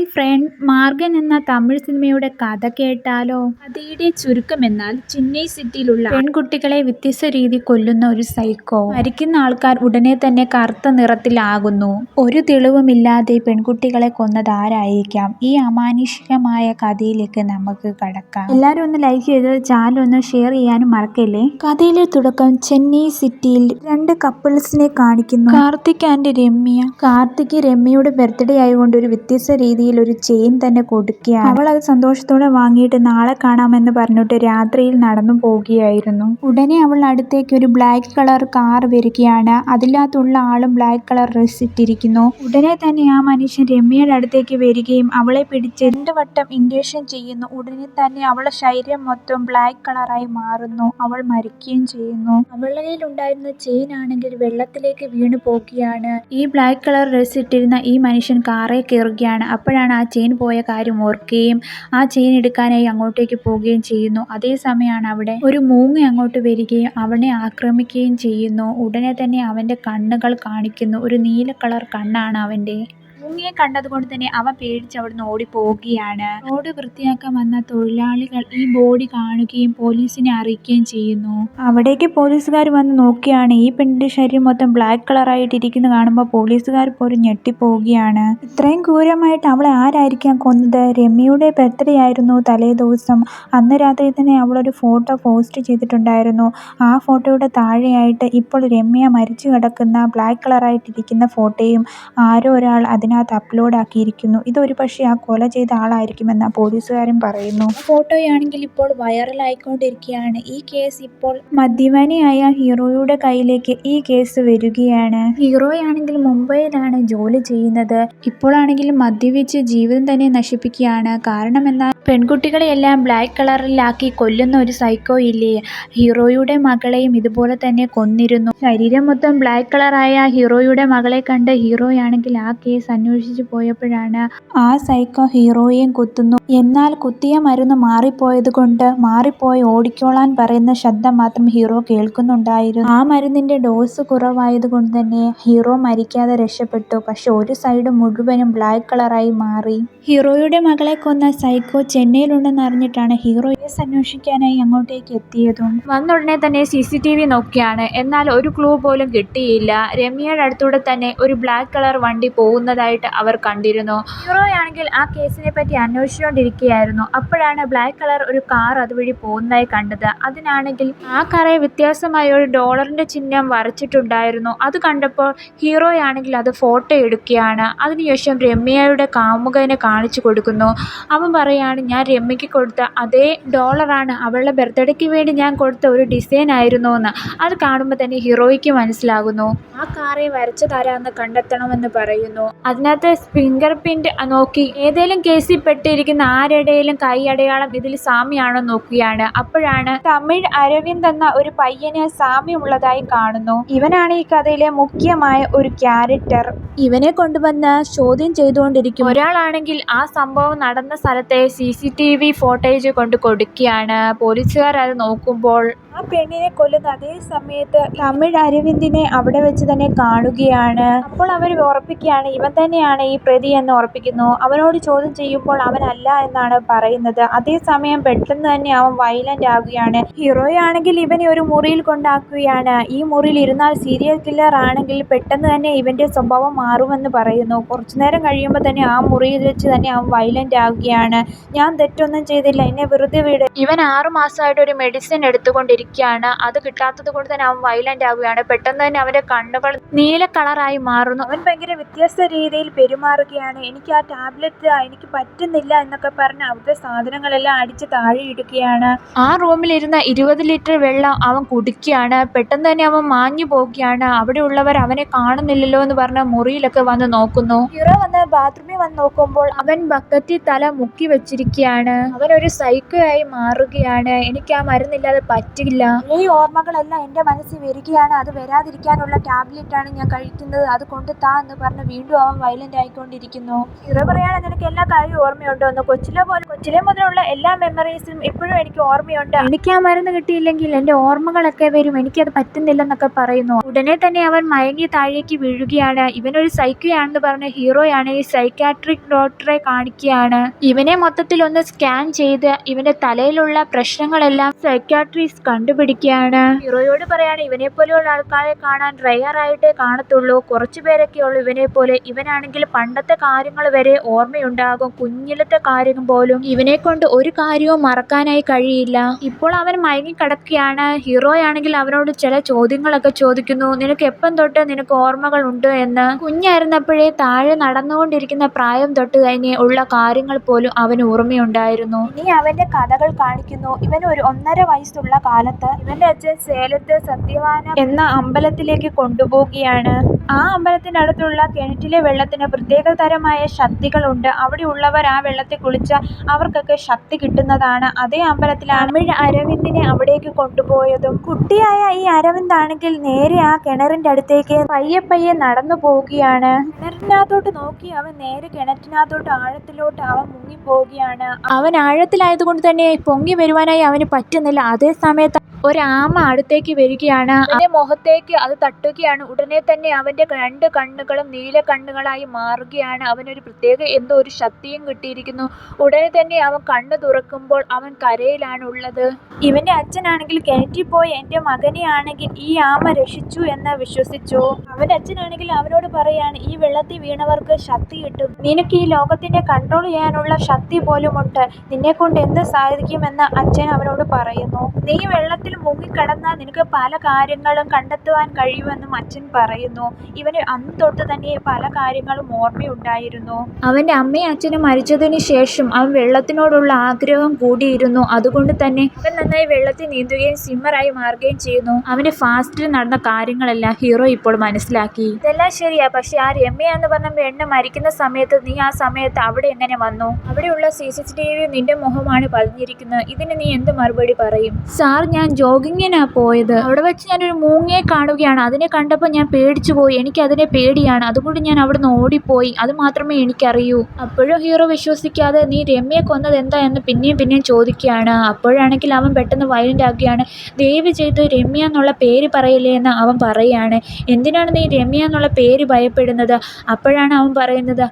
Hi front, Margan എന്ന തമിഴ് സിനിമയുടെ കഥ കേട്ടാലോ? കഥയുടെ ചുരുക്കമെന്നാൽ ചെന്നൈ സിറ്റിയിലുള്ള പെൺകുട്ടികളെ വ്യത്യസ്ത രീതി കൊല്ലുന്ന ഒരു സൈക്കോ. മരിക്കുന്ന ആൾക്കാർ ഉടനെ തന്നെ കറുത്ത നിറത്തിലാകുന്നു. ഒരു തെളിവുമില്ലാതെ പെൺകുട്ടികളെ കൊന്നത് ആരായിരിക്കാം? ഈ അമാനുഷികമായ കഥയിലേക്ക് നമുക്ക് കടക്കാം. എല്ലാവരും ഒന്ന് ലൈക്ക് ചെയ്ത് ചാനൽ ഒന്ന് ഷെയർ ചെയ്യാനും മറക്കല്ലേ. കഥയിലെ തുടക്കം ചെന്നൈ സിറ്റിയിൽ രണ്ട് കപ്പിൾസിനെ കാണിക്കുന്നു. കാർത്തിക് ആൻഡ് രമ്യ. കാർത്തിക് രമ്യയുടെ ബർത്ത്ഡേ ആയതുകൊണ്ട് ഒരു വ്യത്യസ്ത രീതിയിൽ ഒരു ചെയിൻ തന്നെ കൊടുക്കുകയാണ്. അവൾ അത് സന്തോഷത്തോടെ വാങ്ങിയിട്ട് നാളെ കാണാമെന്ന് പറഞ്ഞിട്ട് രാത്രിയിൽ നടന്നു പോവുകയായിരുന്നു. ഉടനെ അവൾ അടുത്തേക്ക് ഒരു ബ്ലാക്ക് കളർ കാർ വരികയാണ്. അതിനകത്തുള്ള ആളും ബ്ലാക്ക് കളർ ഡ്രസ് ഇട്ടിരിക്കുന്നു. ഉടനെ തന്നെ ആ മനുഷ്യൻ രമ്യയുടെ അടുത്തേക്ക് വരികയും അവളെ പിടിച്ച് 2 വട്ടം ഇൻജക്ഷൻ ചെയ്യുന്നു. ഉടനെ തന്നെ അവളുടെ ശരീരം മൊത്തം ബ്ലാക്ക് കളറായി മാറുന്നു. അവൾ മരിക്കുകയും ചെയ്യുന്നു. അവളുടെ കയ്യിൽ ഉണ്ടായിരുന്ന ചെയിൻ ആണെങ്കിൽ വെള്ളത്തിലേക്ക് വീണു പോകുകയാണ്. ഈ ബ്ലാക്ക് കളർ ഡ്രസ് ഇട്ടിരുന്ന ഈ മനുഷ്യൻ കാറിൽ കയറുകയാണ്. അപ്പോഴാണ് ആ ചെയിൻ പോയ കാര്യം ഓർക്കുകയും ആ ചെയിൻ എടുക്കാനായി അങ്ങോട്ടേക്ക് പോവുകയും ചെയ്യുന്നു. അതേസമയമാണ് അവിടെ ഒരു മൂങ്ങ അങ്ങോട്ട് വരികയും അവനെ ആക്രമിക്കുകയും ചെയ്യുന്നു. ഉടനെ തന്നെ അവന്റെ കണ്ണുകൾ കാണിക്കുന്നു. ഒരു നീല കളർ കണ്ണാണ് അവന്റെ. മൂങ്ങയെ കണ്ടതുകൊണ്ട് തന്നെ അവൻ പേടിച്ച് അവിടുന്ന് ഓടിപ്പോവുകയാണ്. റോഡ് വൃത്തിയാക്കാൻ വന്ന തൊഴിലാളികൾ ഈ ബോഡി കാണുകയും പോലീസിനെ അറിയിക്കുകയും ചെയ്യുന്നു. അവിടേക്ക് പോലീസുകാർ വന്ന് നോക്കിയാണ്. ഈ പെണ്ണിന്റെ ശരീരം മൊത്തം ബ്ലാക്ക് കളറായിട്ട് ഇരിക്കുന്നത് കാണുമ്പോൾ പോലീസുകാർ പോലും ഞെട്ടിപ്പോവുകയാണ്. ഇത്രയും ക്രൂരമായിട്ട് അവളെ ആരായിരിക്കാം കൊന്നത്? രമ്യയുടെ ബർത്ത്ഡേ ആയിരുന്നു തലേ ദിവസം. അന്ന് രാത്രി തന്നെ അവളൊരു ഫോട്ടോ പോസ്റ്റ് ചെയ്തിട്ടുണ്ടായിരുന്നു. ആ ഫോട്ടോയുടെ താഴെയായിട്ട് ഇപ്പോൾ രമ്യ മരിച്ചു കിടക്കുന്ന ബ്ലാക്ക് കളറായിട്ടിരിക്കുന്ന ഫോട്ടോയും ആരോ ഒരാൾ അതിനകത്ത് അപ്ലോഡ് ആക്കിയിരിക്കുന്നു. ഇതൊരു പക്ഷേ ആ കൊല ചെയ്ത ആളായിരിക്കുമെന്ന് പോലീസുകാരൻ പറയുന്നു. ഫോട്ടോയാണെങ്കിൽ ഇപ്പോൾ വൈറലായിക്കൊണ്ടിരിക്കുകയാണ്. ഈ കേസ് ഇപ്പോൾ മദ്യപാനിയായ ഹീറോയുടെ കയ്യിലേക്ക് ഈ കേസ് വരികയാണ്. ഹീറോയാണെങ്കിൽ മുംബൈയിലാണ് ജോലി ചെയ്യുന്നത്. ഇപ്പോഴാണെങ്കിൽ മദ്യപിച്ച് ജീവിതം തന്നെ നശിപ്പിക്കുകയാണ്. കാരണം എന്നാൽ പെൺകുട്ടികളെയെല്ലാം ബ്ലാക്ക് കളറിലാക്കി കൊല്ലുന്ന ഒരു സൈക്കോ ഇല്ലേ? ഹീറോയുടെ മകളെയും ഇതുപോലെ തന്നെ കൊന്നിരുന്നു. ശരീരം മൊത്തം ബ്ലാക്ക് കളറായ ഹീറോയുടെ മകളെ കണ്ട് ഹീറോയാണെങ്കിൽ ആ കേസ് അന്വേഷിച്ചു പോയപ്പോഴാണ് ആ സൈക്കോ ഹീറോയെയും കുത്തുന്നു. എന്നാൽ കുത്തിയ മരുന്ന് മാറിപ്പോയത് കൊണ്ട് മാറിപ്പോയി ഓടിക്കോളാൻ പറയുന്ന ശബ്ദം മാത്രം ഹീറോ കേൾക്കുന്നുണ്ടായിരുന്നു. ആ മരുന്നിന്റെ ഡോസ് കുറവായത് കൊണ്ട് തന്നെ ഹീറോ മരിക്കാതെ രക്ഷപ്പെട്ടു. പക്ഷെ ഒരു സൈഡ് മുഴുവനും ബ്ലാക്ക് കളറായി മാറി. ഹീറോയുടെ മകളെ കൊന്ന സൈക്കോ ചെന്നൈയിലുണ്ടെന്ന് അറിഞ്ഞിട്ടാണ് ഹീറോ കേസ് അന്വേഷിക്കാനായി അങ്ങോട്ടേക്ക് എത്തിയതും. വന്ന ഉടനെ തന്നെ CCTV നോക്കിയാണ്. എന്നാൽ ഒരു ക്ലൂ പോലും കിട്ടിയില്ല. രമ്യയുടെ അടുത്തൂടെ തന്നെ ഒരു ബ്ലാക്ക് കളർ വണ്ടി പോകുന്നതായിട്ട് അവർ കണ്ടിരുന്നു. ഹീറോയാണെങ്കിൽ ആ കേസിനെ പറ്റി അന്വേഷിച്ചുകൊണ്ടിരിക്കുകയായിരുന്നു. അപ്പോഴാണ് ബ്ലാക്ക് കളർ ഒരു കാർ അതുവഴി പോകുന്നതായി കണ്ടത്. അതിനാണെങ്കിൽ ആ കാറെ വ്യത്യാസമായ ഒരു ഡോളറിന്റെ ചിഹ്നം വരച്ചിട്ടുണ്ടായിരുന്നു. അത് കണ്ടപ്പോൾ ഹീറോയാണെങ്കിൽ അത് ഫോട്ടോ എടുക്കുകയാണ്. അതിനുശേഷം രമ്യയുടെ കാമുകനെ കാണിച്ചു കൊടുക്കുന്നു. അവൻ പറയാണ്, ഞാൻ രമ്യയ്ക്ക് കൊടുത്ത അതേ ഡോളറാണ് അവളുടെ ബർത്ത്ഡേക്ക് വേണ്ടി ഞാൻ കൊടുത്ത ഒരു ഡിസൈൻ ആയിരുന്നു എന്ന്. അത് കാണുമ്പോൾ തന്നെ ഹീറോയ്ക്ക് മനസ്സിലാകുന്നു. ആ കാറെ വരച്ചതാരാന്ന് കണ്ടെത്തണമെന്ന് പറയുന്നു. അതിനകത്ത് ഫിംഗർ പ്രിന്റ് നോക്കി ഏതെങ്കിലും കേസിൽ പെട്ടിരിക്കുന്ന ആരുടെയും കൈ അടയാളം ഇതിൽ സാമ്യമാണോ നോക്കുകയാണ്. അപ്പോഴാണ് തമിഴ് അരവിന്ദ് എന്ന ഒരു പയ്യന് സാമ്യമുള്ളതായി കാണുന്നു. ഇവനാണ് ഈ കഥയിലെ മുഖ്യമായ ഒരു ക്യാരക്ടർ. ഇവനെ കൊണ്ടുവന്ന് ചോദ്യം ചെയ്തുകൊണ്ടിരിക്കും. ഒരാളാണെങ്കിൽ ആ സംഭവം നടന്ന സ്ഥലത്തെ CCTV ഫോട്ടേജ് കൊണ്ട് കൊടുക്കുകയാണ്. പോലീസുകാർ അത് നോക്കുമ്പോൾ ആ പെണ്ണിനെ കൊല്ലുന്ന അതേ സമയത്ത് തമിഴ് അരവിന്ദിനെ അവിടെ വെച്ച് തന്നെ കാണുകയാണ്. അപ്പോൾ അവർ ഉറപ്പിക്കുകയാണ് ഇവൻ തന്നെയാണ് ഈ പ്രതി എന്ന് ഉറപ്പിക്കുന്നു. അവനോട് ചോദ്യം ചെയ്യുമ്പോൾ അവനല്ല എന്നാണ് പറയുന്നത്. അതേസമയം പെട്ടെന്ന് തന്നെ അവൻ വയലന്റ് ആകുകയാണ്. ഹീറോയാണെങ്കിൽ ഇവനെ ഒരു മുറിയിൽ കൊണ്ടാക്കുകയാണ്. ഈ മുറിയിൽ ഇരുന്നാൽ സീരിയൽ കില്ലർ ആണെങ്കിൽ പെട്ടെന്ന് തന്നെ ഇവന്റെ സ്വഭാവം മാറുമെന്ന് പറയുന്നു. കുറച്ചുനേരം കഴിയുമ്പോൾ തന്നെ ആ മുറിയിൽ വെച്ച് തന്നെ അവൻ വയലന്റ് ആകുകയാണ്. ഞാൻ തെറ്റൊന്നും ചെയ്തില്ല, എന്നെ വെറുതെ വിട്. ഇവൻ 6 മാസമായിട്ട് ഒരു മെഡിസിൻ എടുത്തുകൊണ്ടിരിക്കുകയാണ്. അത് കിട്ടാത്തത് കൊണ്ട് തന്നെ അവൻ വയലന്റ് ആകുകയാണ്. പെട്ടെന്ന് തന്നെ അവന്റെ കണ്ണുകൾ നീല കളറായി മാറുന്നു. അവൻ ഭയങ്കര വ്യത്യസ്ത രീതിയിൽ പെരുമാറുകയാണ്. എനിക്ക് ആ ടാബ്ലറ്റ് എനിക്ക് പറ്റുന്നില്ല എന്നൊക്കെ പറഞ്ഞ് അവിടുത്തെ സാധനങ്ങളെല്ലാം അടിച്ച് താഴെ ഇടുകയാണ്. ആ റൂമിലിരുന്ന 20 ലിറ്റർ വെള്ളം അവൻ കുടിക്കുകയാണ്. പെട്ടെന്ന് തന്നെ അവൻ മാഞ്ഞു പോവുകയാണ്. അവിടെ ഉള്ളവർ അവനെ കാണുന്നില്ലല്ലോ എന്ന് പറഞ്ഞ് മുറിയിലൊക്കെ വന്ന് നോക്കുന്നു. ഹീറോ വന്ന് ബാത്റൂമിൽ വന്ന് നോക്കുമ്പോൾ അവൻ ബക്കറ്റിൽ തല മുക്കി വെച്ചിരിക്കുകയാണ്. അവനൊരു സൈക്കോ ആയി മാറുകയാണ്. എനിക്ക് ആ മരുന്നില്ലാതെ പറ്റില്ല. ഈ ഓർമ്മകളെല്ലാം എൻ്റെ മനസ്സിൽ വരികയാണ്. അത് വരാതിരിക്കാനുള്ള ടാബ്ലറ്റ് ആണ് ഞാൻ കഴിക്കുന്നത്. അത് കൊണ്ട് താ എന്ന് പറഞ്ഞ് വീണ്ടും അവൻ വയലന്റ് ആയിക്കൊണ്ടിരിക്കുന്നു. ഹീറോ പറയാണ്, നിനക്ക് എല്ലാ കാര്യവും ഓർമ്മയുണ്ടോ എന്ന്. കൊച്ചിലെ മുതലുള്ള എല്ലാ മെമ്മറീസും ഇപ്പോഴും എനിക്ക് ഓർമ്മയുണ്ട്. എനിക്ക് ആ മരുന്ന് കിട്ടിയില്ലെങ്കിൽ എൻ്റെ ഓർമ്മകളൊക്കെ വരും. എനിക്കത് പറ്റുന്നില്ലെന്നൊക്കെ പറയുന്നു. ഉടനെ തന്നെ അവൻ മയങ്ങി താഴേക്ക് വീഴുകയാണ്. ഇവനൊരു സൈക്കോയാണെന്ന് പറഞ്ഞ ഹീറോയാണ് ഈ സൈക്കാട്രിക് ഡോക്ടറെ കാണിക്കുകയാണ്. ഇവനെ മൊത്തത്തിൽ ഒന്ന് സ്കാൻ ചെയ്ത് ഇവന്റെ തലയിലുള്ള പ്രശ്നങ്ങളെല്ലാം സൈക്കാട്രിസ്റ്റ് കണ്ടുപിടിക്കുകയാണ്. ഹീറോയോട് പറയാണ് ഇവനെ പോലെയുള്ള ആൾക്കാരെ കാണാൻ റെയർ ആയിട്ടേ കാണത്തുള്ളൂ, കുറച്ചു പേരൊക്കെ ഉള്ളൂ ഇവനെ പോലെ. ഇവനാണെങ്കിൽ പണ്ടത്തെ കാര്യങ്ങൾ വരെ ഓർമ്മയുണ്ടാകും, കുഞ്ഞിലത്തെ കാര്യം പോലും. ഇവനെ കൊണ്ട് ഒരു കാര്യവും മറക്കാനായി കഴിയില്ല. ഇപ്പോൾ അവൻ മയങ്ങിക്കിടക്കുകയാണ്. ഹീറോയാണെങ്കിൽ അവനോട് ചില ചോദ്യങ്ങളൊക്കെ ചോദിക്കുന്നു. നിനക്ക് എപ്പം തൊട്ട് നിനക്ക് ഓർമ്മകൾ ഉണ്ട് എന്ന്. കുഞ്ഞായിരുന്നപ്പോഴേ താഴെ നടന്നുകൊണ്ടിരിക്കുന്ന പ്രായം തൊട്ട് തന്നെ ഉള്ള കാര്യങ്ങൾ പോലും അവന് ഓർമ്മയുണ്ടായിരുന്നു. ഇനി അവന്റെ കഥകൾ കാണിക്കുന്നു. ഇവൻ ഒരു 1.5 വയസ്സുള്ള കാലത്ത് ഇവന്റെ അച്ഛൻ സേലത്ത് സത്യവാന എന്ന അമ്പലത്തിലേക്ക് കൊണ്ടുപോവുകയാണ്. ആ അമ്പലത്തിനടുത്തുള്ള കിണറ്റിലെ വെള്ളത്തിന് പ്രത്യേകതരമായ ശക്തികളുണ്ട്. അവിടെയുള്ളവർ ആ വെള്ളത്തിൽ കുളിച്ചാൽ അവർക്കൊക്കെ ശക്തി കിട്ടുന്നതാണ്. അതേ അമ്പലത്തിലാണ് തമിഴ് അരവിന്ദിനെ അവിടേക്ക് കൊണ്ടുപോയതും. കുട്ടിയായ ഈ അരവിന്ദ് ആണെങ്കിൽ നേരെ ആ കിണറിന്റെ അടുത്തേക്ക് പയ്യെ പയ്യെ നടന്നു പോവുകയാണ്. കിണറിനകത്തോട്ട് നോക്കി അവൻ നേരെ കിണറ്റിനകത്തോട്ട് ആഴത്തിലോട്ട് അവൻ മുങ്ങിപ്പോവുകയാണ്. അവൻ ആഴത്തിലായതുകൊണ്ട് തന്നെ പൊങ്ങി വരുവാനായി അവന് പറ്റുന്നില്ല. അതേ സമയത്ത് ഒരാമ അടുത്തേക്ക് വരികയാണ്. അവന്റെ മുഖത്തേക്ക് അത് തട്ടുകയാണ്. ഉടനെ തന്നെ അവന്റെ 2 കണ്ണുകളും നീല കണ്ണുകളായി മാറുകയാണ്. അവനൊരു പ്രത്യേക എന്തോ ഒരു ശക്തിയും കിട്ടിയിരിക്കുന്നു. ഉടനെ തന്നെ അവൻ കണ്ണു തുറക്കുമ്പോൾ അവൻ കരയിലാണ് ഉള്ളത്. ഇവന്റെ അച്ഛനാണെങ്കിൽ കിണറ്റിൽ പോയി എന്റെ മകനെ ആണെങ്കിൽ ഈ ആമ രക്ഷിച്ചു എന്ന് വിശ്വസിച്ചു. അവന്റെ അച്ഛനാണെങ്കിൽ അവനോട് പറയാണ് ഈ വെള്ളത്തിൽ വീണവർക്ക് ശക്തി കിട്ടും, നിനക്ക് ഈ ലോകത്തിനെ കൺട്രോൾ ചെയ്യാനുള്ള ശക്തി പോലുമുണ്ട്, നിന്നെ കൊണ്ട് എന്ത് സാധിക്കുമെന്ന് അച്ഛൻ അവനോട് പറയുന്നു. നീ വെള്ളത്തിൽ മുങ്ങിക്കിടന്നാൽ നിനക്ക് പല കാര്യങ്ങളും കണ്ടെത്തുവാൻ കഴിയുമെന്നും അച്ഛൻ പറയുന്നു. ഇവന് അന്ന് തൊട്ട് തന്നെ പല കാര്യങ്ങളും ഓർമ്മയുണ്ടായിരുന്നു. അവന്റെ അമ്മയും അച്ഛനും മരിച്ചതിന് ശേഷം അവൻ വെള്ളത്തിനോടുള്ള ആഗ്രഹം കൂടിയിരുന്നു. അതുകൊണ്ട് തന്നെ അവൻ നന്നായി വെള്ളത്തിൽ നീന്തുകയും സ്വിമ്മറായി മാറുകയും ചെയ്യുന്നു. അവന്റെ ഫാസ്റ്റിൽ നടന്ന കാര്യങ്ങളെല്ലാം ഹീറോ ഇപ്പോൾ മനസ്സിലാക്കി. ഇതെല്ലാം ശരിയാ, പക്ഷെ ആ രമ്യ എന്ന് പറഞ്ഞ പെണ്ണ് മരിക്കുന്ന സമയത്ത് നീ ആ സമയത്ത് അവിടെ എങ്ങനെ വന്നു? അവിടെയുള്ള CCTV നിന്റെ മുഖമാണ് പതിഞ്ഞിരിക്കുന്നത്. ഇതിന് നീ എന്ത് മറുപടി പറയും? സാർ, ഞാൻ ജോഗിങ്ങിനാ പോയത്. അവിടെ വെച്ച് ഞാനൊരു മൂങ്ങയെ കാണുകയാണ്. അതിനെ കണ്ടപ്പോൾ ഞാൻ പേടിച്ചു പോയി. എനിക്ക് അതിനെ പേടിയാണ്, അതുകൊണ്ട് ഞാൻ അവിടുന്ന് ഓടിപ്പോയി. അത് മാത്രമേ എനിക്കറിയൂ. അപ്പോഴും ഹീറോ വിശ്വസിക്കാതെ നീ രമ്യയെ കൊന്നത് എന്താ എന്ന് പിന്നെയും ചോദിക്കുകയാണ്. അപ്പോഴാണെങ്കിൽ അവൻ പെട്ടെന്ന് വയലന്റ് ആകുകയാണ്. ദയവ് ചെയ്ത് രമ്യ എന്നുള്ള പേര് പറയില്ലേ എന്ന് അവൻ പറയുകയാണ്. എന്തിനാണ് നീ രമ്യ എന്നുള്ള പേര് ഭയപ്പെടുന്നത്? അപ്പോഴാണ് അവൻ പറയുന്നത്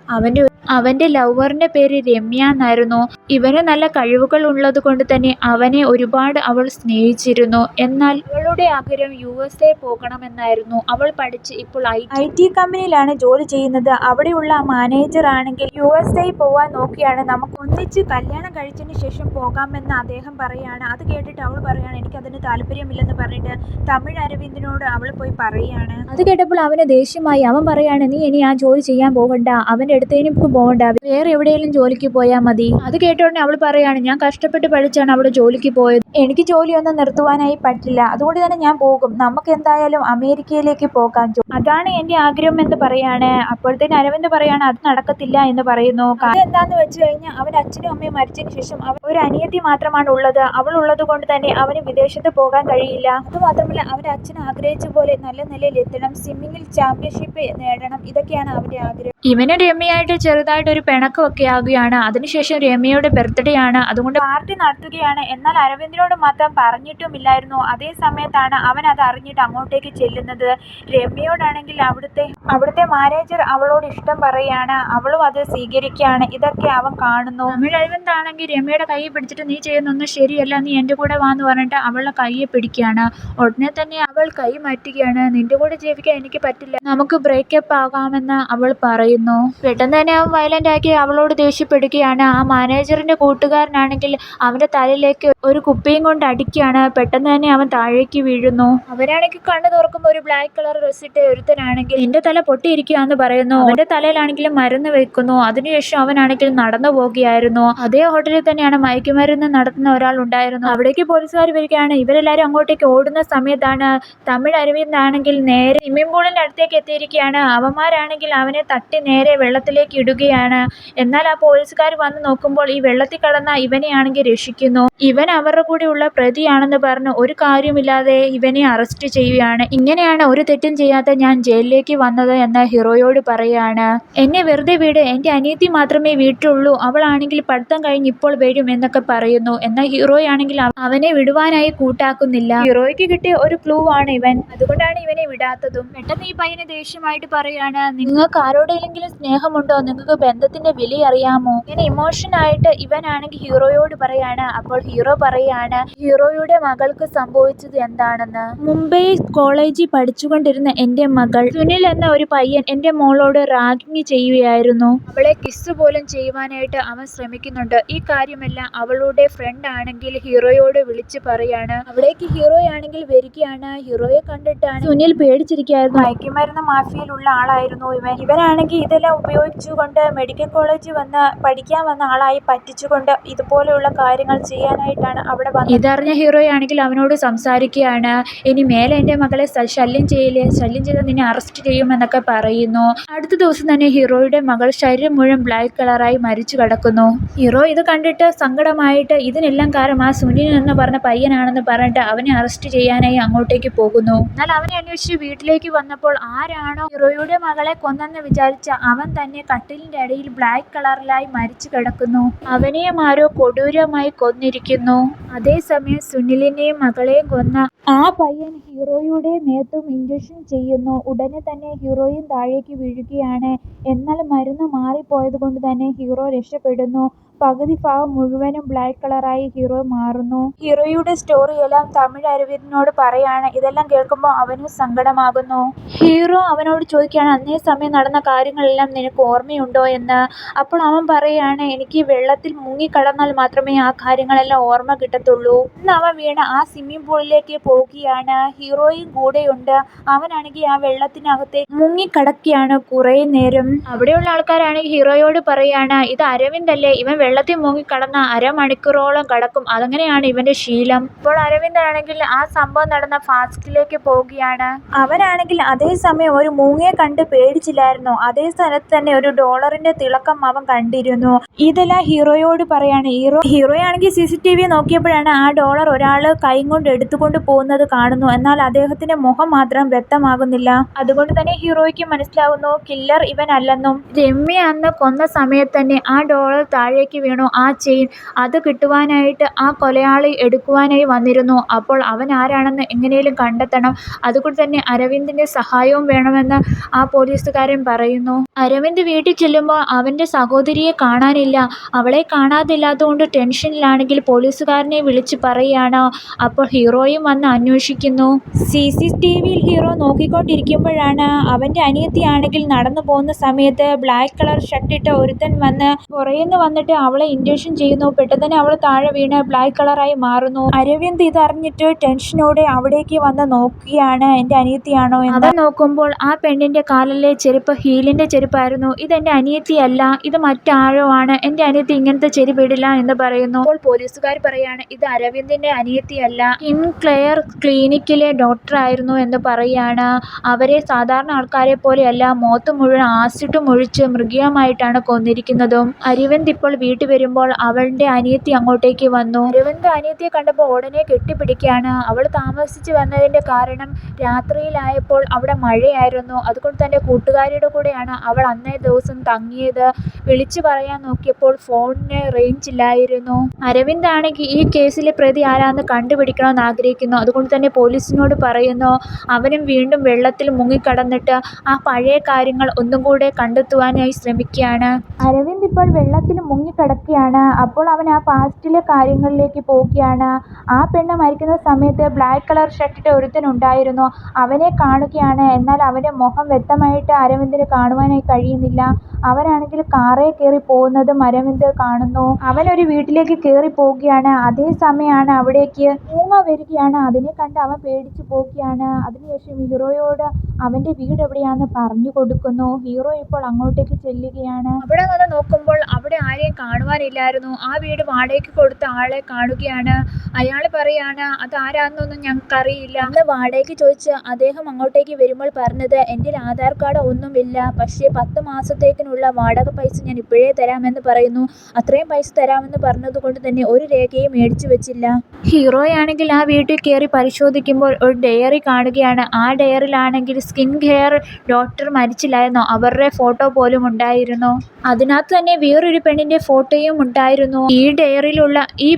അവന്റെ ലവറിന്റെ പേര് രമ്യ എന്നായിരുന്നു. ഇവന് നല്ല കഴിവുകൾ ഉള്ളത് കൊണ്ട് തന്നെ അവനെ ഒരുപാട് അവൾ സ്നേഹിച്ചിരുന്നു. എന്നാൽ അവളുടെ ആഗ്രഹം USA പോകണമെന്നായിരുന്നു. അവൾ പഠിച്ച് ഇപ്പോൾ IT കമ്പനിയിലാണ് ജോലി ചെയ്യുന്നത്. അവിടെയുള്ള മാനേജർ ആണെങ്കിൽ USA പോവാൻ നോക്കിയാണ്. നമുക്ക് ഒന്നിച്ച് കല്യാണം കഴിച്ചതിന് ശേഷം പോകാമെന്ന് അദ്ദേഹം പറയാണ്. അത് കേട്ടിട്ട് അവൾ പറയാണ് എനിക്കതിന് താല്പര്യമില്ലെന്ന് പറഞ്ഞിട്ട് തമിഴ് അരവിന്ദിനോട് അവൾ പോയി പറയുകയാണ്. അത് കേട്ടപ്പോൾ അവന് ദേഷ്യമായി. അവൻ പറയാണ് നീ ഇനി ആ ജോലി ചെയ്യാൻ പോകണ്ട, അവന്റെ അടുത്തേക്ക് പോകണ്ട, വേറെ എവിടെയെങ്കിലും ജോലിക്ക് പോയാൽ മതി. അത് കേട്ടോടനെ അവൾ പറയാണ് ഞാൻ കഷ്ടപ്പെട്ട് പഠിച്ചാണ് അവിടെ ജോലിക്ക് പോയത്, എനിക്ക് ജോലിയൊന്നും നിർത്തുവാനായി പറ്റില്ല, അതുകൊണ്ട് തന്നെ ഞാൻ പോകും, നമുക്ക് എന്തായാലും അമേരിക്കയിലേക്ക് പോകാം, അതാണ് എന്റെ ആഗ്രഹം എന്ന് പറയാണ്. അപ്പോഴത്തേന് അരവിന്ദ് പറയാണ് അത് നടക്കത്തില്ല എന്ന് പറയുന്നു. അതെന്താന്ന് വെച്ച് കഴിഞ്ഞാൽ അവന്റെ അച്ഛനും അമ്മയും മരിച്ചതിന് ശേഷം ഒരു അനിയത്തി മാത്രമാണ് ഉള്ളത്. അവൾ ഉള്ളത് കൊണ്ട് തന്നെ അവന് വിദേശത്ത് പോകാൻ കഴിയില്ല. അതുമാത്രമല്ല അവന്റെ അച്ഛൻ ആഗ്രഹിച്ച പോലെ നല്ല നിലയിൽ എത്തണം, സ്വിമ്മിങ്ങിൽ ചാമ്പ്യൻഷിപ്പ് നേടണം, ഇതൊക്കെയാണ് അവന്റെ ആഗ്രഹം. ഇവന് രമ്യയായിട്ട് ചെറുതായിട്ട് ഒരു പിണക്കമൊക്കെ ആകുകയാണ്. അതിനുശേഷം രമ്യയുടെ ബർത്ത്ഡേ ആണ്, അതുകൊണ്ട് പാർട്ടി നടത്തുകയാണ്. എന്നാൽ അരവിന്ദിനോട് മാത്രം പറഞ്ഞിട്ടുമില്ലായിരുന്നു. അതേ സമയത്താണ് അവൻ അത് അറിഞ്ഞിട്ട് അങ്ങോട്ടേക്ക് ചെല്ലുന്നത്. രമ്യയോടാണെങ്കിൽ അവിടുത്തെ മാനേജർ അവളോട് ഇഷ്ടം പറയുകയാണ്. അവളും അത് സ്വീകരിക്കുകയാണ്. ഇതൊക്കെ അവൻ കാണുന്നു. തമിഴ് അരവിന്ദ് ആണെങ്കിൽ രമ്യയുടെ കൈ പിടിച്ചിട്ട് നീ ചെയ്യുന്നൊന്നും ശരിയല്ല, നീ എൻ്റെ കൂടെ വാന്ന് പറഞ്ഞിട്ട് അവളുടെ കൈയെ പിടിക്കുകയാണ്. ഉടനെ തന്നെ അവൾ കൈ മാറ്റുകയാണ്. നിന്റെ കൂടെ ജീവിക്കാൻ എനിക്ക് പറ്റില്ല, നമുക്ക് ബ്രേക്കപ്പ് ആകാമെന്ന് അവൾ പറയുന്നു. പെട്ടെന്ന് തന്നെ അവൻ വയലന്റ് ആക്കി അവളോട് ദേഷ്യപ്പെടുകയാണ്. ആ മാനേജറിന്റെ കൂട്ടുകാരനാണെങ്കിൽ അവന്റെ തലയിലേക്ക് ഒരു കുപ്പിയും കൊണ്ട് അടിക്കുകയാണ്. പെട്ടെന്ന് തന്നെ അവൻ താഴേക്ക് വീഴുന്നു. അവനാണെങ്കിൽ കണ്ണു തുറക്കുമ്പോൾ ഒരു ബ്ലാക്ക് കളർ ഡ്രസ് ഇട്ട ഒരുത്തനാണെങ്കിൽ നിന്റെ തല പൊട്ടിയിരിക്കുകയെന്ന് പറയുന്നു. അവന്റെ തലയിലാണെങ്കിലും മരുന്ന് വെക്കുന്നു. അതിനുശേഷം അവനാണെങ്കിൽ നടന്നു പോകുകയായിരുന്നു. അതേ ഹോട്ടലിൽ തന്നെയാണ് മയക്കുമരുന്ന് നടത്തുന്ന ഒരാൾ ഉണ്ടായിരുന്നു. അവിടേക്ക് പോലീസുകാർ വരികയാണ്. ഇവരെല്ലാവരും അങ്ങോട്ടേക്ക് ഓടുന്ന സമയത്താണ് തമിഴ് അരവിന്ദ് ആണെങ്കിൽ നേരെ സ്വിമ്മിംഗ് പൂളിന്റെ അടുത്തേക്ക് എത്തിയിരിക്കുകയാണ്. അവന്മാരാണെങ്കിൽ അവനെ തട്ടി നേരെ വെള്ളത്തിലേക്ക് ഇടുകയാണ്. എന്നാൽ ആ പോലീസുകാർ വന്ന് നോക്കുമ്പോൾ ഈ വെള്ളത്തിൽ കടന്ന ഇവനെ ആണെങ്കിൽ രക്ഷിക്കുന്നു. ഇവൻ അവരുടെ കൂടെ ഉള്ള പ്രതിയാണെന്ന് പറഞ്ഞ് ഒരു കാര്യമില്ലാതെ ഇവനെ അറസ്റ്റ് ചെയ്യുകയാണ്. ഇങ്ങനെയാണ് ഒരു തെറ്റും ചെയ്യാത്ത ഞാൻ ജയിലിലേക്ക് വന്നത് എന്ന് ഹീറോയോട് പറയാണ്. എന്നെ വെറുതെ വിട്, എന്റെ അനിയത്തി മാത്രമേ വീട്ടിലുള്ളൂ, അവളാണെങ്കിൽ പഠിത്തം കഴിഞ്ഞ് ഇപ്പോൾ വരും എന്നൊക്കെ പറയുന്നു. എന്നാൽ ഹീറോയാണെങ്കിൽ അവനെ വിടുവാനായി കൂട്ടാക്കുന്നില്ല. ഹീറോയ്ക്ക് കിട്ടിയ ഒരു ക്ലൂ സ്വഭാവമാണ് ഇവൻ, അതുകൊണ്ടാണ് ഇവനെ വിടാത്തതും. പെട്ടെന്ന് ഈ പയ്യന് ദേഷ്യമായിട്ട് പറയാണ്, നിങ്ങൾക്ക് ആരോടെങ്കിലും സ്നേഹമുണ്ടോ, നിങ്ങൾക്ക് ബന്ധത്തിന്റെ വില അറിയാമോ? ഇങ്ങനെ ഇമോഷനായിട്ട് ഇവനാണെങ്കിൽ ഹീറോയോട് പറയാണ്. അപ്പോൾ ഹീറോ പറയാണ് ഹീറോയുടെ മകൾക്ക് സംഭവിച്ചത് എന്താണെന്ന്. മുംബൈ കോളേജിൽ പഠിച്ചുകൊണ്ടിരുന്ന എന്റെ മകൾ സുനിൽ എന്ന ഒരു പയ്യൻ എന്റെ മോളോട് റാഗിങ് ചെയ്യുകയായിരുന്നു. അവളെ കിസ് പോലും ചെയ്യുവാനായിട്ട് അവൻ ശ്രമിക്കുന്നുണ്ട്. ഈ കാര്യമെല്ലാം അവളുടെ ഫ്രണ്ട് ആണെങ്കിൽ ഹീറോയോട് വിളിച്ച് പറയാണ്. അവിടേക്ക് ഹീറോ ആണെങ്കിൽ വരികയാണ്. ഹീറോയെ കണ്ടിട്ടാണ് സുനിൽ പേടിച്ചിരിക്കുകയായിരുന്നു. മയക്കുമരുന്ന് മാഫിയയിലുള്ള ആളായിരുന്നു ഇവനാണെങ്കിൽ ഇതെല്ലാം ഉപയോഗിച്ചുകൊണ്ട് മെഡിക്കൽ കോളേജിൽ വന്ന് പഠിക്കാൻ വന്ന ആളായി പറ്റിച്ചുകൊണ്ട് ഇതുപോലെയുള്ള കാര്യങ്ങൾ ചെയ്യാനായിട്ടാണ് അവിടെ വന്നത്. ഇതറിഞ്ഞ ഹീറോയാണെങ്കിൽ അവനോട് സംസാരിക്കുകയാണ്. ഇനി മേലെ എൻ്റെ മകളെ ശല്യം ചെയ്യില്ലേ, ശല്യം ചെയ്താൽ നിന്നെ അറസ്റ്റ് ചെയ്യുമെന്നൊക്കെ പറയുന്നു. അടുത്ത ദിവസം തന്നെ ഹീറോയുടെ മകൾ ശരീരം മുഴുവൻ ബ്ലാക്ക് കളറായി മരിച്ചു കിടക്കുന്നു. ഹീറോ ഇത് കണ്ടിട്ട് സങ്കടമായിട്ട് ഇതിനെല്ലാം കാരണം ആ സുനിൽ എന്ന് പറഞ്ഞ പയ്യനാണെന്ന് പറഞ്ഞിട്ട് അവനെ അറസ്റ്റ് ചെയ്യാനായി അങ്ങോട്ടേക്ക് പോകുന്നു. എന്നാൽ അവനെ അന്വേഷിച്ച് വീട്ടിലേക്ക് വന്നപ്പോൾ ആരാണോ ഹീറോയുടെ മകളെ കൊന്നെന്ന് വിചാരിച്ച അവൻ തന്നെ കട്ടിലിന്റെ അടിയിൽ ബ്ലാക്ക് കളറിലായി മരിച്ചു കിടക്കുന്നു. അവനെയും ആരോ കൊടൂരമായി കൊന്നിരിക്കുന്നു. അതേസമയം സുനിലിനെയും മകളെയും കൊന്ന ആ പയ്യൻ ഹീറോയുടെ മേത്തും ഇഞ്ചക്ഷൻ ചെയ്യുന്നു. ഉടനെ തന്നെ ഹീറോയും താഴേക്ക് വീഴുകയാണ്. എന്നാൽ മരുന്ന് മാറിപ്പോയത് കൊണ്ട് തന്നെ ഹീറോ രക്ഷപ്പെടുന്നു. പകുതി ഭാഗം മുഴുവനും ബ്ലാക്ക് കളറായി ഹീറോ മാറുന്നു. ഹീറോയുടെ സ്റ്റോറിയെല്ലാം തമിഴ് അരവിന്ദിനോട് പറയാണ്. ഇതെല്ലാം കേൾക്കുമ്പോൾ അവനും സങ്കടമാകുന്നു. ഹീറോ അവനോട് ചോദിക്കുകയാണ്, അന്നേ സമയം നടന്ന കാര്യങ്ങളെല്ലാം നിനക്ക് ഓർമ്മയുണ്ടോ എന്ന്. അപ്പോൾ അവൻ പറയാണ്, എനിക്ക് വെള്ളത്തിൽ മുങ്ങിക്കടന്നാൽ മാത്രമേ ആ കാര്യങ്ങളെല്ലാം ഓർമ്മ കിട്ടത്തുള്ളൂ. ഇന്ന് അവൻ വീണ ആ സ്വിമ്മിംഗ് പൂളിലേക്ക് പോവുകയാണ്. ഹീറോയും കൂടെയുണ്ട്. അവനാണെങ്കിൽ ആ വെള്ളത്തിനകത്തെ മുങ്ങിക്കടക്കുകയാണ് കുറേ നേരം. അവിടെയുള്ള ആൾക്കാരാണെങ്കിൽ ഹീറോയോട് പറയാണ്, ഇത് അരവിന്ദ് അല്ലേ, ഇവൻ വെള്ളത്തിൽ മുങ്ങിക്കടന്ന അരമണിക്കൂറോളം കടക്കും, അതങ്ങനെയാണ് ഇവന്റെ ശീലം. ഇപ്പോൾ അരവിന്ദ് ആണെങ്കിൽ ആ സംഭവം നടന്ന ഫാസ്റ്റിലേക്ക് പോവുകയാണ്. അവനാണെങ്കിൽ അതേ സമയം ഒരു മൂങ്ങയെ കണ്ട് പേടിച്ചില്ലായിരുന്നു. അതേ സ്ഥലത്ത് തന്നെ ഒരു ഡോളറിന്റെ തിളക്കം അവൻ കണ്ടിരുന്നു. ഇതെല്ലാം ഹീറോയോട് പറയാണ്. ഹീറോയാണെങ്കിൽ CCTV നോക്കിയപ്പോഴാണ് ആ ഡോളർ ഒരാള് കൈ കൊണ്ട് എടുത്തുകൊണ്ട് പോകുന്നത് കാണുന്നു. എന്നാൽ അദ്ദേഹത്തിന്റെ മുഖം മാത്രം വ്യക്തമാകുന്നില്ല. അതുകൊണ്ട് തന്നെ ഹീറോയ്ക്ക് മനസ്സിലാവുന്നു കില്ലർ ഇവൻ അല്ലെന്നും. രമ്യ അന്ന് കൊന്ന സമയത്ത് തന്നെ ആ ഡോളർ താഴേക്ക് വീണു. ആ ചെയിൻ അത് കിട്ടുവാനായിട്ട് ആ കൊലയാളി എടുക്കുവാനായി വന്നിരുന്നു. അപ്പോൾ അവൻ ആരാണെന്ന് എങ്ങനെയും കണ്ടെത്തണം. അതുകൊണ്ട് തന്നെ അരവിന്ദിന്റെ സഹായവും വേണമെന്ന് ആ പോലീസുകാരൻ പറയുന്നു. അരവിന്ദ് വീട്ടിൽ ചെല്ലുമ്പോൾ അവന്റെ സഹോദരിയെ കാണാനില്ല. അവളെ കാണാതില്ലാത്തതുകൊണ്ട് ടെൻഷനിലാണെങ്കിൽ പോലീസുകാരനെ വിളിച്ച് പറയുകയാണ്. അപ്പോൾ ഹീറോയും വന്ന് അന്വേഷിക്കുന്നു. CCTVയിൽ ഹീറോ നോക്കിക്കൊണ്ടിരിക്കുമ്പോഴാണ് അവന്റെ അനിയത്തിയാണെങ്കിൽ നടന്നു പോകുന്ന സമയത്ത് ബ്ലാക്ക് കളർ ഷർട്ടിട്ട ഒരുത്തൻ വന്ന് പുറയുന്നു വന്നിട്ട് അവളെ ഇൻജക്ഷൻ ചെയ്യുന്നു. പെട്ടെന്ന് തന്നെ അവൾ താഴെ വീണ് ബ്ലാക്ക് കളറായി മാറുന്നു. അരവിന്ദ് ഇതറിഞ്ഞിട്ട് ടെൻഷനോടെ അവിടേക്ക് വന്ന് നോക്കുകയാണ്, എന്റെ അനിയത്തിയാണോ എന്ന്. അവൻ നോക്കുമ്പോൾ ആ പെണ്ണിന്റെ കാലിലെ ചെരുപ്പ് ഹീലിന്റെ ചെരുപ്പായിരുന്നു. ഇതെന്റെ അനിയത്തിയല്ല, ഇത് മറ്റാരോ ആണ്, എന്റെ അനിയത്തി ഇങ്ങനത്തെ ചെരുപ്പ് ഇടില്ല എന്ന് പറയുന്നു. അപ്പോൾ പോലീസുകാർ പറയാണ്, ഇത് അരവിന്ദിന്റെ അനിയത്തിയല്ല, കിൻക്ലെയർ ക്ലിനിക്കിലെ ഡോക്ടറായിരുന്നു എന്ന് പറയാണ്. അവരെ സാധാരണ ആൾക്കാരെ പോലെയല്ല, മുഖത്ത് മുഴുവൻ ആസിഡ് ഒഴിച്ച് മൃഗീയമായിട്ടാണ് കൊന്നിരിക്കുന്നതും. അരവിന്ദ് ഇപ്പോൾ വീട്ടിൽ വരുമ്പോൾ അവളുടെ അനിയത്തി അങ്ങോട്ടേക്ക് വന്നു. അരവിന്ദ് അനിയത്തിയെ കണ്ടപ്പോൾ ഉടനെ കെട്ടിപ്പിടിക്കുകയാണ്. അവൾ താമസിച്ച് വന്നതിന്റെ കാരണം രാത്രിയിലായപ്പോൾ അവിടെ മഴയായിരുന്നു. അതുകൊണ്ട് തന്നെ കൂട്ടുകാരിയുടെ കൂടെയാണ് അവൾ അന്നേ ദിവസം തങ്ങിയത്. വിളിച്ചു പറയാൻ നോക്കിയപ്പോൾ ഫോണിന് റേഞ്ച് ഇല്ലായിരുന്നു. അരവിന്ദ് ആണെങ്കിൽ ഈ കേസിലെ പ്രതി ആരാന്ന് കണ്ടുപിടിക്കണമെന്ന് ആഗ്രഹിക്കുന്നു. അതുകൊണ്ട് തന്നെ പോലീസിനോട് പറയുന്നു. അവനും വീണ്ടും വെള്ളത്തിൽ മുങ്ങിക്കടന്നിട്ട് ആ പഴയ കാര്യങ്ങൾ ഒന്നും കൂടെ കണ്ടെത്തുവാനായി ശ്രമിക്കുകയാണ്. അരവിന്ദ് ഇപ്പോൾ വെള്ളത്തിൽ മുങ്ങിക്കിടക്കുകയാണ്. അപ്പോൾ അവൻ ആ പാസ്റ്റിലെ കാര്യങ്ങളിലേക്ക് പോവുകയാണ്. ആ പെണ്ണ് മരിക്കുന്ന സമയത്ത് ബ്ലാക്ക് കളർ ഷർട്ടിട്ട് ഒരുത്തൻ ഉണ്ടായിരുന്നു. അവനെ കാണുകയാണ്. എന്നാൽ അവന്റെ മുഖം വ്യക്തമായിട്ട് അരവിന്ദിന് കാണുവാനായി കഴിയുന്നില്ല. അവനാണെങ്കിൽ കാറേ കയറി പോകുന്നതും അരവിന്ദ് കാണുന്നു. അവൻ ഒരു വീട്ടിലേക്ക് കയറി പോവുകയാണ്. അതേ സമയമാണ് അവിടേക്ക് മൂങ്ങ വരികയാണ്. അതിനെ കണ്ട് അവൻ പേടിച്ചു പോവുകയാണ്. അതിനുശേഷം ഹീറോയോട് അവന്റെ വീട് എവിടെയാണെന്ന് പറഞ്ഞു കൊടുക്കുന്നു. ഹീറോ ഇപ്പോൾ അങ്ങോട്ടേക്ക് ചെല്ലുകയാണ്. അവിടെ വന്ന് നോക്കുമ്പോൾ അവിടെ ആരെയും കാണുവാനില്ലായിരുന്നു. ആ വീട് വാടകയ്ക്ക് കൊടുത്ത ആളെ കാണുകയാണ്. അയാൾ പറയാണ്, അത് ആരാന്നൊന്നും ഞങ്ങൾക്കറിയില്ല. അന്ന് വാടകയ്ക്ക് ചോദിച്ച് അദ്ദേഹം അങ്ങോട്ടേക്ക് വരുമ്പോൾ പറഞ്ഞത്, എൻ്റെ ആധാർ കാർഡ് ഒന്നുമില്ല, പക്ഷേ 10 മാസത്തേക്കിനുള്ള വാടക പൈസ ഞാൻ ഇപ്പോഴേ തരാമെന്ന് പറയുന്നു. അത്രയും പൈസ തരാമെന്ന് പറഞ്ഞത് കൊണ്ട് തന്നെ ഒരു രേഖയും മേടിച്ചു വെച്ചില്ല. ഹീറോയാണെങ്കിൽ ആ വീട്ടിൽ കയറി പരിശോധിക്കുമ്പോൾ ഒരു ഡയറി കാണുകയാണ്. ആ ഡയറിലാണെങ്കിൽ സ്കിൻ കെയർ ഡോക്ടർ മരിച്ചില്ലായിരുന്നു, അവരുടെ ഫോട്ടോ പോലും ഉണ്ടായിരുന്നു. അതിനകത്ത് തന്നെ വേറൊരു പെണ്ണിന്റെ പെണ്ണിന്റെ ഫോട്ടോയും ഉണ്ടായിരുന്നു. ഈ ഡയറിയിലുള്ള ഈ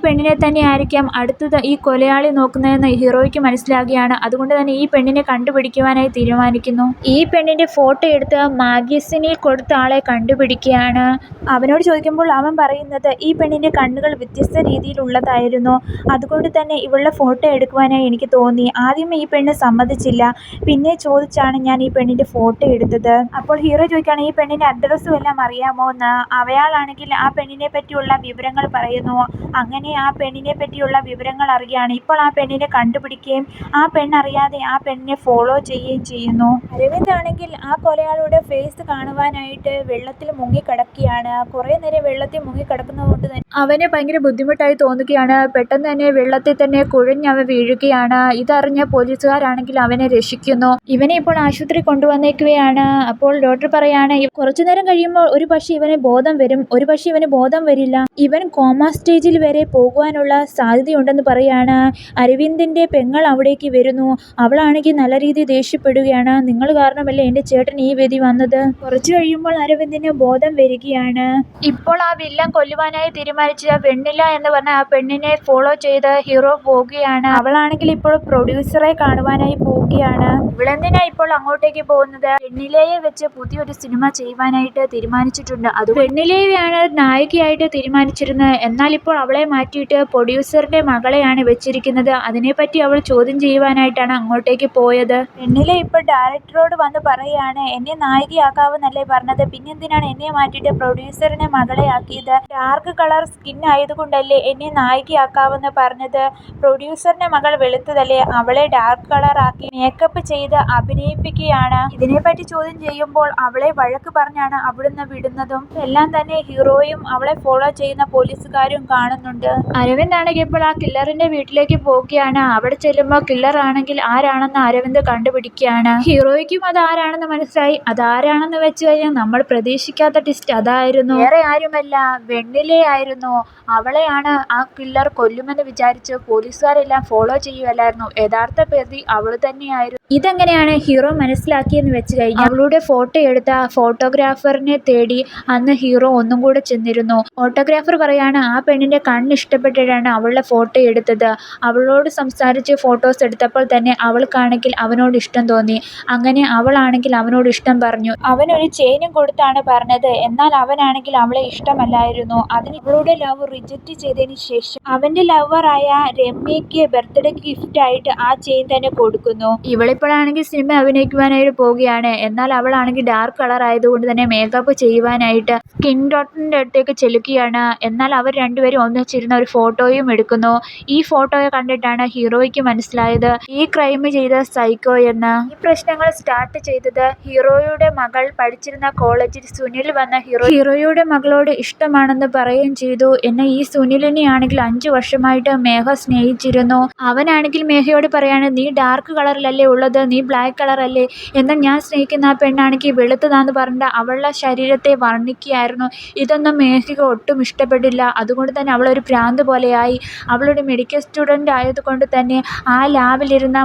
പെണ്ണിനെ തന്നെ ആയിരിക്കാം അടുത്തത് ഈ കൊലയാളി നോക്കുന്നതെന്ന് ഹീറോയ്ക്ക് മനസ്സിലാകുകയാണ്. അതുകൊണ്ട് തന്നെ ഈ പെണ്ണിനെ കണ്ടുപിടിക്കുവാനായി തീരുമാനിക്കുന്നു. ഈ പെണ്ണിന്റെ ഫോട്ടോ എടുത്ത് മാഗസിനിൽ കൊടുത്ത ആളെ കണ്ടുപിടിക്കുകയാണ്. അവനോട് ചോദിക്കുമ്പോൾ അവൻ പറയുന്നത് ഈ പെണ്ണിന്റെ കണ്ണുകൾ വ്യത്യസ്ത രീതിയിലുള്ളതായിരുന്നു. അതുകൊണ്ട് തന്നെ ഇവളുടെ ഫോട്ടോ എടുക്കുവാനായി എനിക്ക് തോന്നി. ആദ്യം ഈ പെണ്ണ് സമ്മതിച്ചില്ല. പിന്നെ ചോദിച്ചാണ് ഞാൻ ഈ പെണ്ണിന്റെ ഫോട്ടോ എടുത്തത്. അപ്പോൾ ഹീറോ ചോദിക്കുകയാണ് ഈ പെണ്ണിന്റെ അഡ്രസ്സും എല്ലാം അറിയാമോ എന്ന്. അയാളാണെങ്കിൽ ആ പെണ്ണിനെ പറ്റിയുള്ള വിവരങ്ങൾ പറയുന്നു. അങ്ങനെ ആ പെണ്ണിനെ പറ്റിയുള്ള വിവരങ്ങൾ അറിയുകയാണ്. ഇപ്പോൾ ആ പെണ്ണിനെ കണ്ടുപിടിക്കുകയും ആ പെണ്ണറിയാതെ ആ പെണ്ണിനെ ഫോളോ ചെയ്യുകയും ചെയ്യുന്നു. അരവിന്ദ് ആണെങ്കിൽ ആ കൊലയാളിയുടെ ഫേസ് കാണുവാനായിട്ട് വെള്ളത്തിൽ മുങ്ങിക്കിടക്കുകയാണ്. കുറേ നേരം വെള്ളത്തിൽ മുങ്ങിക്കിടക്കുന്നത് കൊണ്ട് തന്നെ അവന് ഭയങ്കര ബുദ്ധിമുട്ടായി തോന്നുകയാണ്. പെട്ടെന്ന് തന്നെ വെള്ളത്തിൽ തന്നെ കുഴഞ്ഞവൻ വീഴുകയാണ്. ഇതറിഞ്ഞ പോലീസുകാരാണെങ്കിൽ അവനെ രക്ഷിക്കുന്നു. ഇവനെ ഇപ്പോൾ ആശുപത്രി കൊണ്ടുവന്നേക്കുകയാണ്. അപ്പോൾ ഡോക്ടർ പറയാണ് കുറച്ചു നേരം കഴിയുമ്പോൾ ഒരു പക്ഷേ ഇവന് ബോധം വരും, ഒരു പക്ഷേ ഇവന് ബോധം വരില്ല, ഇവൻ കോമ സ്റ്റേജിൽ വരെ പോകുവാനുള്ള സാധ്യതയുണ്ടെന്ന് പറയാണ്. അരവിന്ദിന്റെ പെങ്ങൾ അവിടേക്ക് വരുന്നു. അവളാണെങ്കിൽ നല്ല രീതിയിൽ ദേഷ്യപ്പെടുകയാണ്. നിങ്ങൾ കാരണമല്ലേ എൻ്റെ ചേട്ടൻ ഈ വിധി വന്നത്. കുറച്ചു കഴിയുമ്പോൾ അരവിന്ദിന് ബോധം വരികയാണ്. ഇപ്പോൾ ആ വില്ലൻ കൊല്ലുവാനായി തീരുമാനിച്ച വെണ്ണില എന്ന് പറഞ്ഞ ആ പെണ്ണിനെ ഫോളോ ചെയ്ത് ഹീറോ പോവുകയാണ്. അവളാണെങ്കിൽ ഇപ്പോൾ പ്രൊഡ്യൂസറെ കാണുവാനായി പോവുകയാണ്. ഇവളെന്തിനാ ഇപ്പോൾ അങ്ങോട്ടേക്ക് പോകുന്നത്? വെണ്ണിലയെ വെച്ച് പുതിയൊരു സിനിമ ചെയ്യുവാനായിട്ട് തീരുമാനിച്ചിട്ടുണ്ട്. അത് വെണ്ണിലയെയാണ് നായികയായിട്ട് തീരുമാനിച്ചിരുന്നത്. എന്നാൽ ഇപ്പോൾ അവളെ മാറ്റിയിട്ട് പ്രൊഡ്യൂസറിന്റെ മകളെയാണ് വെച്ചിരിക്കുന്നത്. അതിനെപ്പറ്റി അവൾ ചോദ്യം ചെയ്യുവാനായിട്ടാണ് അങ്ങോട്ടേക്ക് പോയത്. വെണ്ണില ഇപ്പോൾ ഡയറക്ടറോട് വന്ന് പറയുകയാണ് എന്നെ നായികയാക്കാവെന്നല്ലേ പറഞ്ഞത്, പിന്നെന്തിനാണ് എന്നെ മാറ്റിയിട്ട് പ്രൊഡ്യൂസറിനെ മകളെ ആക്കിയത്? ഡാർക്ക് കളർ സ്കിൻ ആയതുകൊണ്ടല്ലേ എന്നെ നായികയാക്കാവെന്ന് പറഞ്ഞത്? പ്രൊഡ്യൂസറിന്റെ മകൾ വെളുത്തതല്ലേ, അവളെ ഡാർക്ക് കളർ ആക്കി മേക്കപ്പ് ചെയ്ത് അഭിനയിപ്പിക്കുകയാണ്. ഇതിനെപ്പറ്റി ചോദ്യം ചെയ്യുമ്പോൾ അവളെ വഴക്ക് പറഞ്ഞാണ് അവിടുന്ന് വിടുന്നതും. എല്ലാം തന്നെ ഹീറോയും അവളെ ഫോളോ ചെയ്യുന്ന പോലീസുകാരും കാണുന്നുണ്ട്. അരവിന്ദ് ആണെങ്കിൽ ഇപ്പോൾ ആ കില്ലറിന്റെ വീട്ടിലേക്ക് പോവുകയാണ്. അവിടെ ചെല്ലുമ്പോൾ കില്ലർ ആണെങ്കിൽ ആരാണെന്ന് അരവിന്ദ് കണ്ടുപിടിക്കുകയാണ്. ഹീറോയ്ക്കും അത് ആരാണെന്ന് മനസ്സിലായി. അതാരാണെന്ന് വെച്ച് കഴിഞ്ഞാൽ നമ്മൾ പ്രതീക്ഷിക്കാത്ത ട്വിസ്റ്റ് അതായിരുന്നു. വേറെ ആരുമല്ല, വെണ്ണിലയായിരുന്നു. അവളെയാണ് ആ കില്ലർ കൊല്ലുമെന്ന് വിചാരിച്ച് പോലീസുകാരെല്ലാം ഫോളോ ചെയ്യുകയല്ലായിരുന്നു. യഥാർത്ഥ പ്രതി അവൾ തന്നെയായിരുന്നു. ഇതെങ്ങനെയാണ് ഹീറോ മനസ്സിലാക്കിയെന്ന് വെച്ച് കഴിഞ്ഞാൽ അവളുടെ ഫോട്ടോ എടുത്ത ഫോട്ടോഗ്രാഫറിനെ തേടി അന്ന് ഹീറോ ഒന്നും കൂടെ ചെന്നിരുന്നു. ഫോട്ടോഗ്രാഫർ പറയാണ് ആ പെണ്ണിന്റെ കണ്ണ് ഇഷ്ടപ്പെട്ടിട്ടാണ് അവളുടെ ഫോട്ടോ എടുത്തത്. അവളോട് സംസാരിച്ച് ഫോട്ടോസ് എടുത്തപ്പോൾ തന്നെ അവൾക്കാണെങ്കിൽ അവനോട് ഇഷ്ടം തോന്നി. അങ്ങനെ അവളാണെങ്കിൽ അവനോട് ഇഷ്ടം പറഞ്ഞു. അവനൊരു ചെയിനും കൊടുത്താണ് പറഞ്ഞത്. എന്നാൽ അവനാണെങ്കിൽ അവളെ ഇഷ്ടമല്ലായിരുന്നു. അതിന് ഇവളുടെ ലവ് റിജക്റ്റ് ചെയ്തതിന് ശേഷം അവന്റെ ലവറായ രമ്യയ്ക്ക് ബർത്ത്ഡേ ഗിഫ്റ്റ് ആയിട്ട് ആ ചെയിൻ തന്നെ കൊടുക്കുന്നു. ഇവളിപ്പോഴാണെങ്കിൽ സിനിമ അഭിനയിക്കുവാനായിട്ട് പോവുകയാണ്. എന്നാൽ അവളാണെങ്കിൽ ഡാർക്ക് കളർ ആയതുകൊണ്ട് തന്നെ മേക്കപ്പ് ചെയ്യുവാനായിട്ട് സ്കിൻ ഡോക്ടറിന്റെ അടുത്തേക്ക് ചെല്ലുകയാണ്. എന്നാൽ അവർ രണ്ടുപേരും ഒന്നിച്ചിരുന്ന ഒരു ഫോട്ടോയും എടുക്കുന്നു. ഈ ഫോട്ടോയെ കണ്ടിട്ടാണ് ഹീറോയ്ക്ക് മനസ്സിലായത് ഈ ക്രൈം ചെയ്ത സൈക്കോ എന്ന്. ഈ പ്രശ്നങ്ങൾ സ്റ്റാർട്ട് ചെയ്തത് ഹീറോയുടെ മകൾ പഠിച്ചിരുന്ന കോളേജിൽ സുനിൽ വന്ന ഹീറോയുടെ മകളോട് ഇഷ്ടമാണെന്ന് പറയുകയും ചെയ്തു. എന്നാൽ ഈ സുനിലിനെ ആണെങ്കിൽ 5 വർഷമായിട്ട് മേഘ സ്നേഹിച്ചിരുന്നു. അവനാണെങ്കിൽ മേഘയോട് പറയാണ് നീ ഡാർക്ക് കളറിലല്ലേ ഉള്ളത്, നീ ബ്ലാക്ക് കളർ അല്ലേ, എന്നാൽ ഞാൻ സ്നേഹിക്കുന്ന ആ പെണ്ണാണെങ്കിൽ വെളുത്തതാന്ന് പറഞ്ഞിട്ട് അവളുടെ ശരീരത്തെ വർണ്ണിക്കുകയായിരുന്നു. ഇതൊന്നും മേഘയ്ക്ക് ഒട്ടും ഇഷ്ടപ്പെട്ടില്ല. അതുകൊണ്ട് തന്നെ അവളൊരു ഭ്രാന്ത് പോലെയായി. അവളൊരു മെഡിക്കൽ സ്റ്റുഡൻ്റ് ആയതുകൊണ്ട് തന്നെ ആ ലാബിലിരുന്ന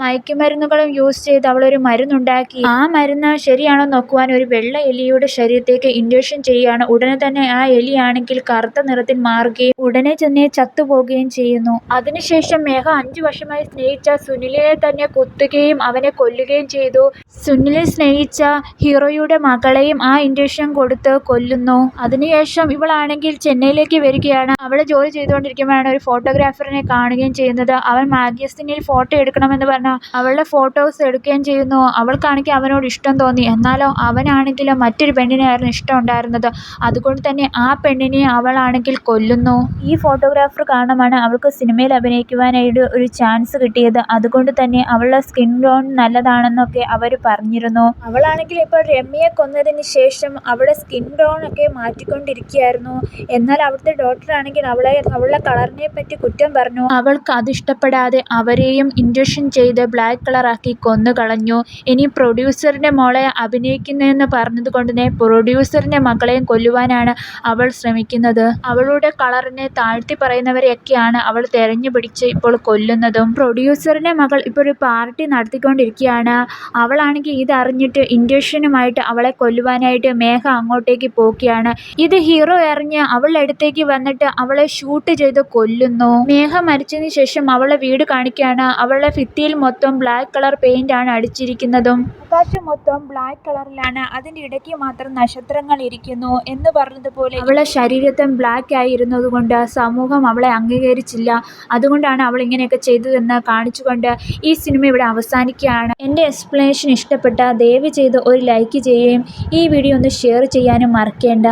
മയക്കുമരുന്നുകളും യൂസ് ചെയ്ത് അവളൊരു മരുന്നുണ്ടാക്കി. ആ മരുന്ന് ശരിയാണോ നോക്കുവാൻ ഒരു വെള്ള എലിയുടെ ശരീരത്തേക്ക് ഇൻജക്ഷൻ ചെയ്യുകയാണ്. ഉടനെ തന്നെ ആ എലിയാണെങ്കിൽ കറുത്ത നിറത്തിൽ മാറുകയും ഉടനെ തന്നെ ചത്തുപോകുകയും ചെയ്യുന്നു. അതിനുശേഷം മേഘ 5 വർഷമായി സ്നേഹിച്ച സുനിലിനെ തന്നെ കുത്തുകയും അവനെ കൊല്ലുകയും ചെയ്തു. സുനിൽ സ്നേഹിച്ച ഹീറോയുടെ മകളെയും ആ ഇൻജക്ഷൻ കൊടുത്ത് കൊല്ലുന്നു. അതിനുശേഷം ഇവളാണെങ്കിൽ ചെന്നൈയിലേക്ക് വരികയാണ്. അവൾ ജോലി ചെയ്തുകൊണ്ടിരിക്കുമ്പോഴാണ് ഒരു ഫോട്ടോഗ്രാഫറിനെ കാണുകയും ചെയ്യുന്നത്. അവൻ മാഗസിനിൽ ഫോട്ടോ എടുക്കണമെന്ന് പറഞ്ഞാൽ അവളുടെ ഫോട്ടോസ് എടുക്കുകയും ചെയ്യുന്നു. അവൾക്കാണെങ്കിൽ അവനോട് ഇഷ്ടം തോന്നി. എന്നാലോ അവനാണെങ്കിലും മറ്റൊരു പെണ്ണിനെയായിരുന്നു ഇഷ്ടം ഉണ്ടായിരുന്നത്. അതുകൊണ്ട് തന്നെ ആ പെണ്ണിനെ അവളാണെങ്കിൽ കൊല്ലുന്നു. ഈ ഫോട്ടോഗ്രാഫർ കാരണമാണ് അവൾക്ക് സിനിമയിൽ അഭിനയിക്കുവാനായിട്ട് ഒരു ചാൻസ് കിട്ടിയത്. അതുകൊണ്ട് തന്നെ അവളുടെ സ്കിൻ ടോൺ നല്ലതാണെന്നൊക്കെ അവർ പറഞ്ഞിരുന്നു. അവളാണെങ്കിൽ ഇപ്പോൾ രമ്യയെ കൊന്നതിന് ശേഷം അവളുടെ സ്കിൻ ടോൺ ഒക്കെ മാറ്റിക്കൊണ്ടിരിക്കുകയായിരുന്നു. എന്നാൽ അവിടുത്തെ ഡോക്ടറാണെങ്കിൽ അവളുടെ കളറിനെ പറ്റി കുറ്റം പറഞ്ഞു. അവൾക്ക് അത് ഇഷ്ടപ്പെടാതെ അവരെയും ഇൻജക്ഷൻ ചെയ്ത് ബ്ലാക്ക് കളറാക്കി കൊന്നു കളഞ്ഞു. ഇനി പ്രൊഡ്യൂസറിന്റെ മോളെ അഭിനയിക്കുന്നതെന്ന് പറഞ്ഞത് കൊണ്ട് തന്നെ പ്രൊഡ്യൂസറിന്റെ മകളെയും കൊല്ലുവാനാണ് അവൾ ശ്രമിക്കുന്നത്. അവളുടെ കളറിനെ താഴ്ത്തി പറയുന്നവരെയൊക്കെയാണ് അവൾ തെരഞ്ഞു പിടിച്ച് ഇപ്പോൾ കൊല്ലുന്നതും. പ്രൊഡ്യൂസറിന്റെ മകൾ ഇപ്പോൾ ഒരു പാർട്ടി നടത്തിക്കൊണ്ടിരിക്കുകയാണ്. അവളാണെങ്കിൽ ഇതറിഞ്ഞിട്ട് ഇൻജക്ഷനുമായിട്ട് അവളെ കൊല്ലുവാനായിട്ട് മേഘ അങ്ങോട്ടേക്ക് പോവുകയാണ്. കാണിക്കുകയാണ്. ഇത് ഹീറോ അറിഞ്ഞ് അവളുടെ അടുത്തേക്ക് വന്നിട്ട് അവളെ ഷൂട്ട് ചെയ്ത് കൊല്ലുന്നു. മേഘ മരിച്ചതിന് ശേഷം അവളുടെ വീട് കാണിക്കുകയാണ്. അവളുടെ ഭിത്തിയിൽ മൊത്തം ബ്ലാക്ക് കളർ പെയിന്റ് ആണ് അടിച്ചിരിക്കുന്നതും. ആകാശം മൊത്തം ബ്ലാക്ക് കളറിലാണ്, അതിന്റെ ഇടയ്ക്ക് മാത്രം നക്ഷത്രങ്ങൾ ഇരിക്കുന്നു എന്ന് പറഞ്ഞതുപോലെ അവളെ ശരീരത്തെ ബ്ലാക്ക് ആയിരുന്നത് കൊണ്ട് സമൂഹം അവളെ അംഗീകരിച്ചില്ല. അതുകൊണ്ടാണ് അവൾ ഇങ്ങനെയൊക്കെ ചെയ്തതെന്ന് കാണിച്ചുകൊണ്ട് ഈ സിനിമ ഇവിടെ അവസാനിക്കുകയാണ്. എൻ്റെ എക്സ്പ്ലനേഷൻ ഇഷ്ടപ്പെട്ട ദയവ് ചെയ്ത് ഒരു ലൈക്ക് ചെയ്യുകയും ഈ വീഡിയോ ഒന്ന് ഷെയർ ചെയ്യാനും മറക്കേണ്ട.